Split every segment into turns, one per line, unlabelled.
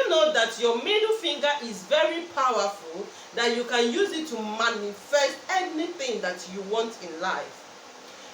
you know that your middle finger is very powerful, that you can use it to manifest anything that you want in life?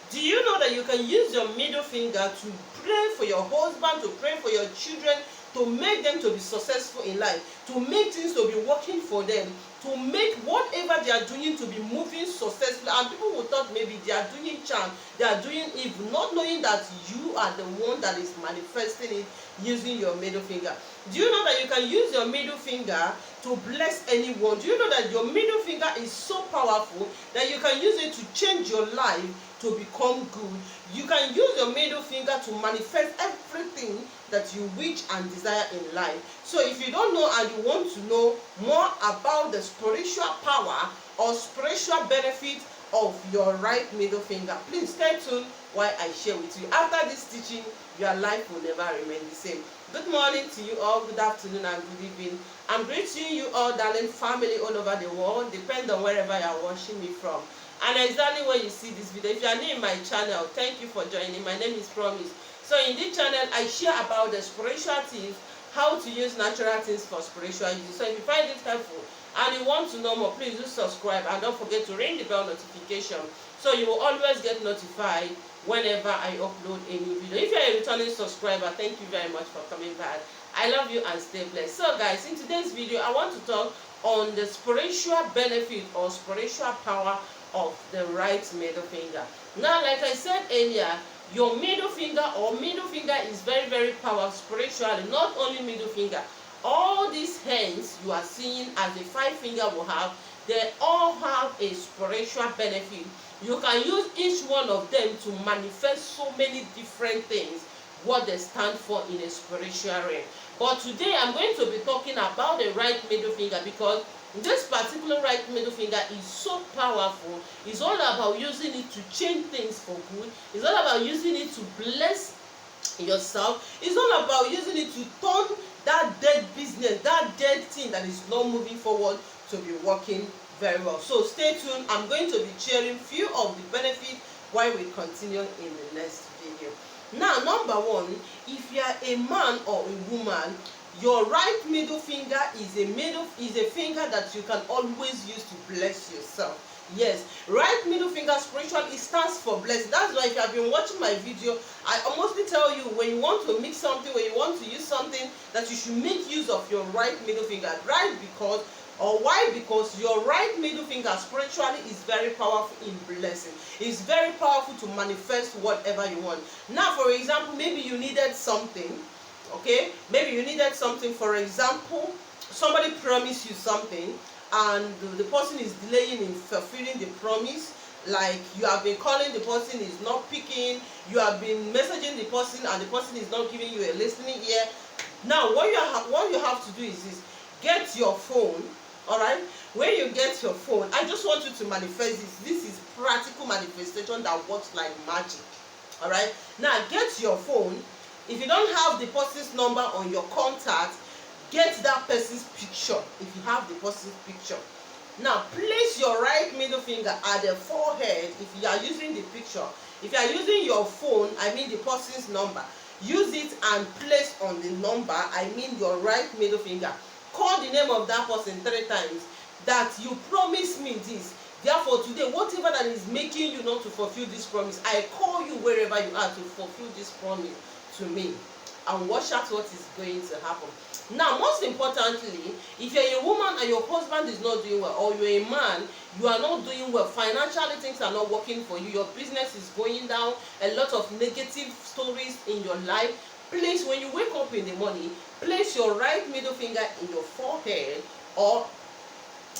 Do you know that you can use your middle finger to pray for your husband, to pray for your children, to make them to be successful in life, to make things to be working for them, to make whatever they are doing to be moving successfully? And people will thought maybe they are doing charm, they are doing evil, not knowing that you are the one that is manifesting it using your middle finger. Do you know that you can use your middle finger to bless anyone? Do you know that your middle finger is so powerful that you can use it to change your life to become good? You can use your middle finger to manifest everything that you wish and desire in life. So if you don't know and you want to know more about the spiritual power or spiritual benefit of your right middle finger, please stay tuned while I share with you. After this teaching, your life will never remain the same. Good morning to you all, good afternoon and good evening. I'm greeting you all, darling family all over the world, depending on wherever you are watching me from. And exactly when you see this video, if you are new in my channel, thank you for joining. My name is Promise. So in this channel, I share about the spiritual things, how to use natural things for spiritual use. So if you find it helpful and you want to know more, please do subscribe and don't forget to ring the bell notification so you will always get notified whenever I upload a new video. If you are a returning subscriber, thank you very much for coming back. I love you and stay blessed. So guys, in today's video, I want to talk on the spiritual benefit or spiritual power of the right middle finger. Now, like I said earlier, your middle finger is very, very powerful spiritually. Not only middle finger, all these hands you are seeing as the 5 finger will have, they all have a spiritual benefit. You can use each one of them to manifest so many different things, what they stand for in a spiritual realm. But today I'm going to be talking about the right middle finger, because this particular right middle finger is so powerful. It's all about using it to change things for good. It's all about using it to bless yourself. It's all about using it to turn that dead business, that dead thing that is not moving forward, to be working very well. So stay tuned. I'm going to be sharing few of the benefits while we continue in the next video. Now, number one, if you are a man or a woman, your right middle finger is a finger that you can always use to bless yourself. Yes, right middle finger spiritually, it stands for blessing. That's why if you have been watching my video, I mostly tell you when you want to mix something, when you want to use something, that you should make use of your right middle finger. Right? Because or why? Because your right middle finger spiritually is very powerful in blessing. It's very powerful to manifest whatever you want. Now, for example, maybe you needed something. Okay, maybe you needed something. For example, somebody promised you something and the person is delaying in fulfilling the promise. Like you have been calling, the person is not picking. You have been messaging the person and the person is not giving you a listening ear. Now, what you have to do is this: get your phone. All right, when you get your phone, I just want you to manifest this. This is practical manifestation that works like magic. All right, now get your phone. If you don't have the person's number on your contact, get that person's picture. If you have the person's picture, now place your right middle finger at the forehead. If you are using the picture, if you are using your phone, I mean the person's number, use it and place on the number, I mean your right middle finger. Call the name of that person 3 times, that you promised me this. Therefore, today, whatever that is making you not to fulfill this promise, I call you wherever you are to fulfill this promise to me. And watch out what is going to happen. Now, most importantly, if you're a woman and your husband is not doing well, or you're a man, you are not doing well, financially things are not working for you, your business is going down, a lot of negative stories in your life, please, when you wake up in the morning, place your right middle finger in your forehead or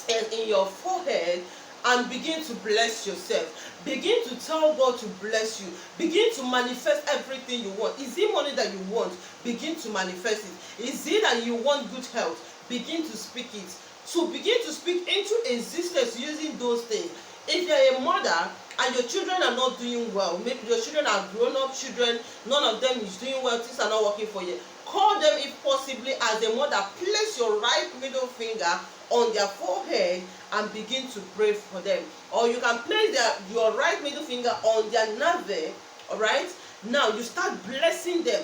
in your forehead and begin to bless yourself. Begin to tell God to bless you. Begin to manifest everything you want. Is it money that you want? Begin to manifest it. Is it that you want good health? Begin to speak it. So begin to speak into existence using those things. If you're a mother and your children are not doing well, maybe your children are grown-up children, none of them is doing well, things are not working for you, call them if possibly as a mother, place your right middle finger on their forehead and begin to pray for them. Or you can place your right middle finger on their navel, all right? Now you start blessing them,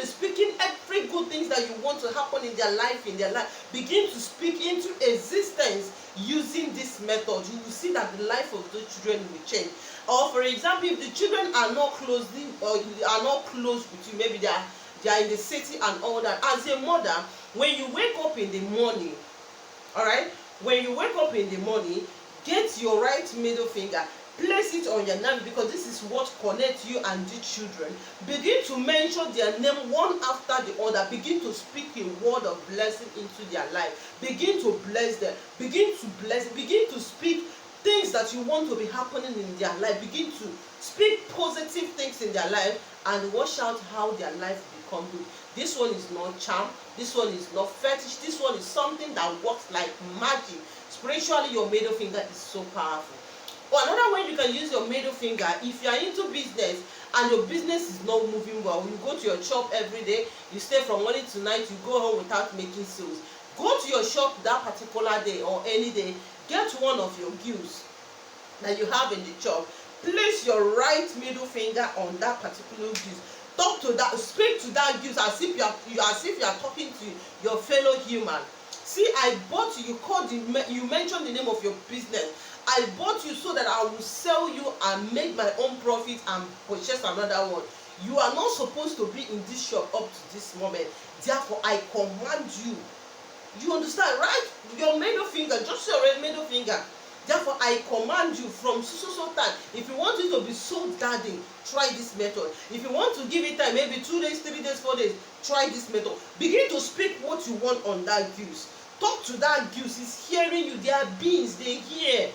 speaking every good things that that you want to happen in their life, begin to speak into existence using this method. You will see that the life of those children will change. Or for example, if the children are not closely or are not close with you, maybe they are in the city and all that, as a mother, when you wake up in the morning, all right, when you wake up in the morning, get your right middle finger, place it on your navel, because this is what connects you and the children. Begin to mention their name one after the other. Begin to speak a word of blessing into their life. Begin to bless them. Begin to speak things that you want to be happening in their life. Begin to speak positive things in their life, and watch out how their life become good. This one is not charm. This one is not fetish. This one is something that works like magic. Spiritually, your middle finger is so powerful. Or another way you can use your middle finger, if you are into business and your business is not moving well, you go to your shop every day, you stay from morning to night, you go home without making sales. Go to your shop that particular day or any day, get one of your gifts that you have in the shop, place your right middle finger on that particular gift. Talk to that, speak to that gift as if you are talking to your fellow human. See, I bought you, you mentioned the name of your business. I bought you so that I will sell you and make my own profit and purchase another one. You are not supposed to be in this shop up to this moment. Therefore, I command you. You understand, right? Your middle finger, just your middle finger. Therefore, I command you from so time. If you want it to be sold that day, try this method. If you want to give it time, maybe 2 days, 3 days, 4 days, try this method. Begin to speak what you want on that goose. Talk to that goose. It's hearing you. They are beings. They hear.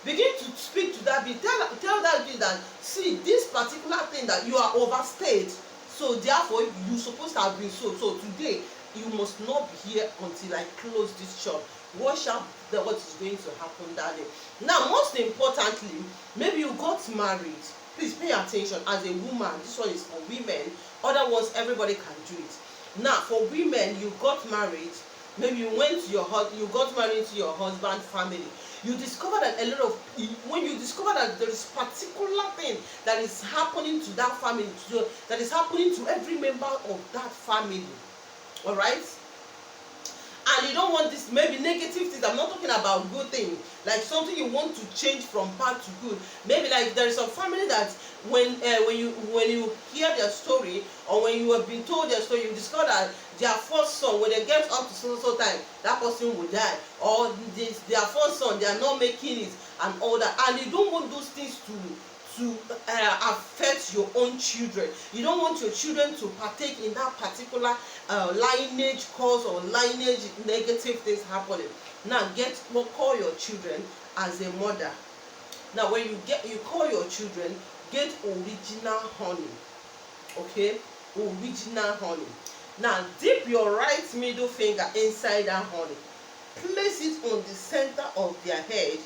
Begin to speak to that bee. Tell that bee that, see, this particular thing that you are overstayed. So therefore, you're supposed to have been sold. So today, you must not be here until I close this shop. Watch out what is going to happen that day. Now, most importantly, maybe you got married. Please pay attention. As a woman, this one is for women. Other ones, everybody can do it. Now, for women, you got married. Maybe you got married to your husband's family. You discover that when you discover that there is particular thing that is happening to that family, that is happening to every member of that family, all right? And you don't want this, maybe negative things. I'm not talking about good things, like something you want to change from bad to good. Maybe like there is a family that when you hear their story, or when you have been told their story, you discover that their first son, when they get up to so time, that person will die, or their first son, they are not making it and all that, and you don't want those things to affect your own children. You don't want your children to partake in that particular lineage cause or lineage negative things happening. Now call your children as a mother. Now when you call your children, get original honey. Okay, original honey. Now dip your right middle finger inside that honey. Place it on the center of their head.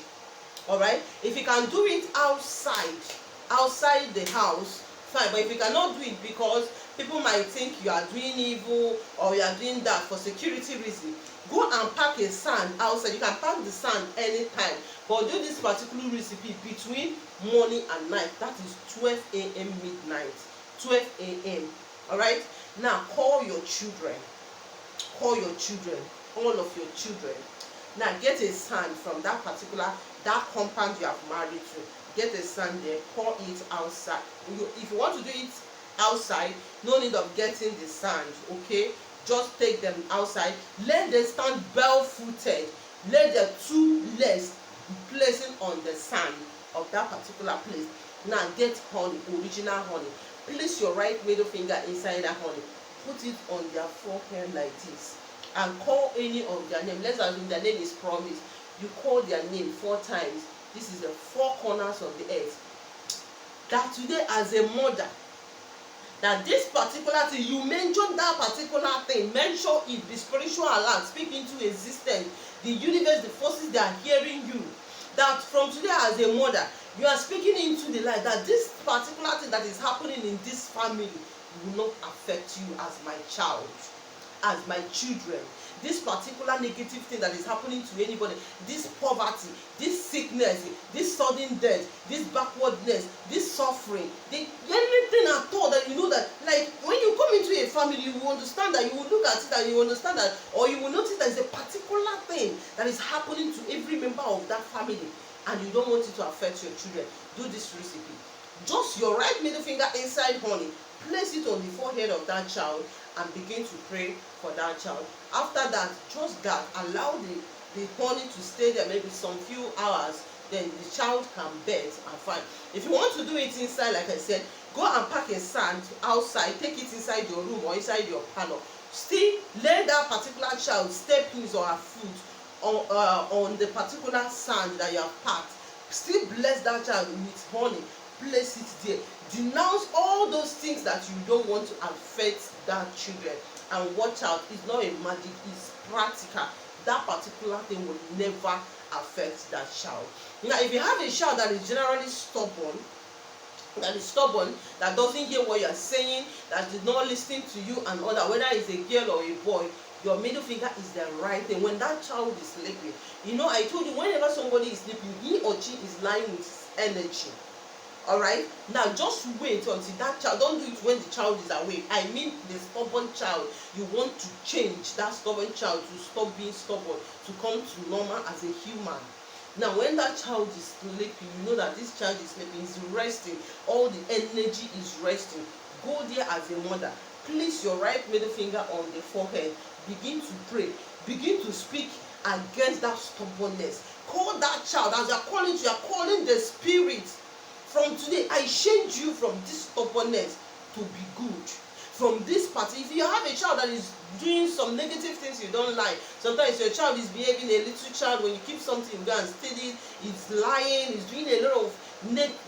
All right, if you can do it outside the house, fine. But if you cannot do it because people might think you are doing evil or you are doing that for security reason, go and pack a sand outside. You can pack the sand anytime, but do this particular recipe between morning and night. That is 12 a.m. midnight, 12 a.m. all right. Now call your children, all of your children. Now get a sand from that compound you have married to. Get a sand there, pour it outside. If you want to do it outside, no need of getting the sand, okay? Just take them outside. Let them stand barefooted. Let their 2 legs be placing on the sand of that particular place. Now get honey, original honey. Place your right middle finger inside that honey. Put it on their forehead like this. And call any of their name. Let's assume their name is Promise. You call their name 4 times. This is the 4 corners of the earth. That today, as a mother, that this particular thing, you mention that particular thing, mention it, the spiritual alert, speak into existence. The universe, the forces, they are hearing you. That from today, as a mother, you are speaking into the light, that this particular thing that is happening in this family will not affect you as my child. as my children. This particular negative thing that is happening to anybody, this poverty, this sickness, this sudden death, this backwardness, this suffering, anything at all that you know that, like when you come into a family, you will understand that, you will look at it and you will understand that, or you will notice that it's a particular thing that is happening to every member of that family, and you don't want it to affect your children. Do this recipe. Just your right middle finger inside honey, place it on the forehead of that child and begin to pray for that child. After that, just that, allow the honey to stay there maybe some few hours, then the child can birth and fine. If you want to do it inside, like I said, go and pack a sand outside, take it inside your room or inside your parlor. Still let that particular child step his or her foot on the particular sand that you have packed. Still bless that child with honey. Place it there. Denounce all those things that you don't want to affect that children, and watch out. It's not a magic, it's practical. That particular thing will never affect that child. Now if you have a child that is generally stubborn, that doesn't hear what you are saying, that is not listening to you and all that, whether it's a girl or a boy, your middle finger is the right thing. When that child is sleeping, you know, I told you, whenever somebody is sleeping, he or she is lying with energy. Alright, now just wait until that child, don't do it when the child is awake. I mean the stubborn child. You want to change that stubborn child to stop being stubborn, to come to normal as a human. Now when that child is sleeping, you know that this child is sleeping, is resting, all the energy is resting. Go there as a mother, place your right middle finger on the forehead, begin to pray, begin to speak against that stubbornness. Call that child. As you are calling the spirit. From today, I change you from this stubbornness to be good. From this party, if you have a child that is doing some negative things you don't like, sometimes your child is behaving a little child, when you keep something, you go and steal it, it's lying, it's doing a lot of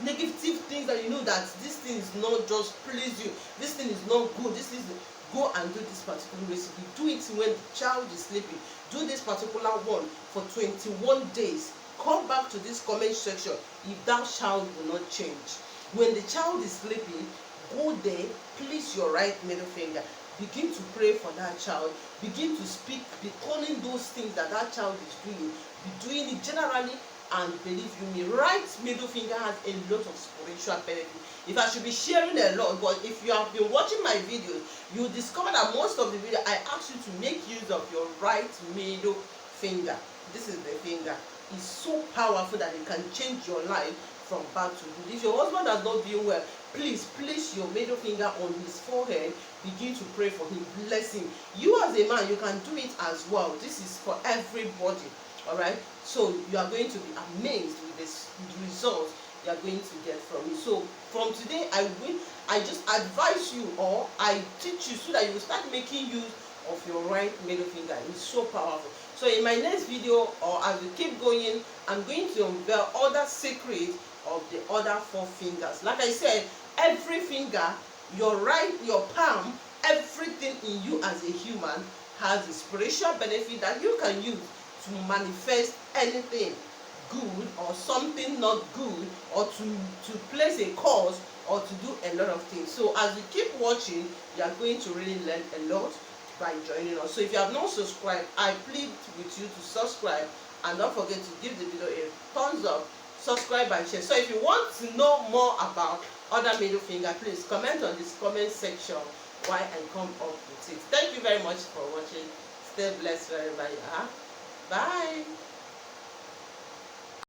negative things that you know that this thing is not just please you, this thing is not good, this is, go and do this particular recipe. Do it when the child is sleeping. Do this particular one for 21 days. Come back to this comment section if that child will not change. When the child is sleeping, go there, place your right middle finger, begin to pray for that child, begin to speak, be calling those things that that child is doing, be doing it generally, and believe you me, right middle finger has a lot of spiritual benefit. If I should be sharing a lot, but if you have been watching my videos, you will discover that most of the video I ask you to make use of your right middle finger. This is the finger. Is so powerful that it can change your life from bad to good. If your husband has not been well, please place your middle finger on his forehead, begin to pray for him, bless him. You as a man, you can do it as well. This is for everybody. Alright, so you are going to be amazed with this result you are going to get from it. So from today, I just advise you, or I teach you, so that you will start making use of your right middle finger. It's so powerful. So in my next video, or as we keep going, I'm going to unveil other secrets of the other 4 fingers. Like I said, every finger, your right, your palm, everything in you as a human has a spiritual benefit that you can use to manifest anything good or something not good, or to place a cause, or to do a lot of things. So as you keep watching, you are going to really learn a lot by joining us. So if you have not subscribed, I plead with you to subscribe, and don't forget to give the video a thumbs up, subscribe and share. So if you want to know more about other middle finger, please comment on this comment section while I come up with it. Thank you very much for watching. Stay blessed wherever you are. Bye.